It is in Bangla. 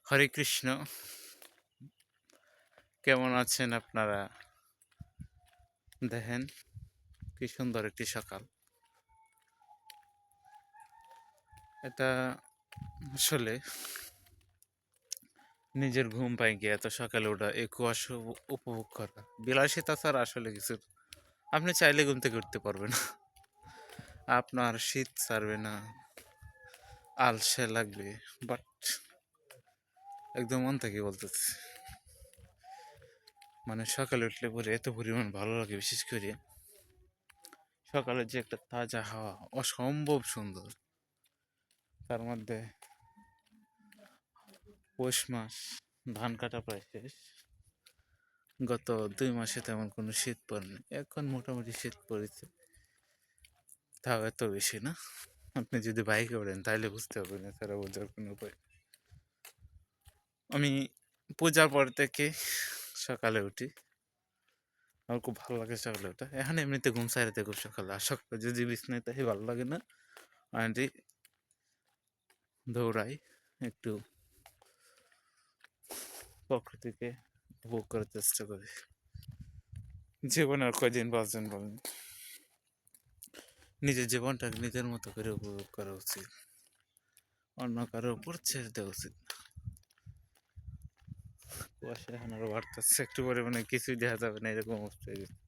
হরে কৃষ্ণ। কেমন আছেন আপনারা? দেখেন কি সুন্দর একটি সকাল। এটা আসলে নিজের ঘুম পাইকে এত সকালে ওঠা, এই কুয়াশা উপভোগ করা বিলাসিতা ছাড়া আসলে কিছু আপনি চাইলে ঘুম থেকে উঠতে পারবেন না। আপনার শীত ছাড়বে না, আলসে লাগবে, বাট একদম মন থেকে বলতেছে, মানে সকালে উঠলে পরে এত পরিমাণ ভালো লাগে। বিশেষ করে সকালের যে একটা তাজা হাওয়া, অসম্ভব সুন্দর। তার মধ্যে পৌষ মাস, ধান কাটা প্রায় শেষ। গত 2 মাসে তেমন কোনো শীত পড়েনি, এখন মোটামুটি শীত পড়েছে, তাও এত বেশি না। আপনি যদি বাইকে ওঠেন তাহলে বুঝতে পারবেন, এছাড়া বোঝার কোনো উপায়। আমি পূজার পর থেকে সকালে উঠি, আমার খুব ভালো লাগে সকালে ওঠা। এখন এমনিতে ঘুম সাইরাতে খুব সকালে, আর সকালে যদি বিছনায় তাই ভালো লাগে না। আমি দৌড়াই, একটু প্রকৃতিকে উপভোগ করার চেষ্টা করি। জীবনে আর কয়দিন বাঁচবেন বলেন, নিজের জীবনটাকে নিজের মতো করে উপভোগ করা উচিত, অন্য কারোর উপর ছেড়ে দেওয়া উচিত। কুয়াশা এখন আরো বাড়তেছে, একটু পরে মানে কিছুই দেখা যাবে না, এরকম অবস্থা হয়ে গেছে।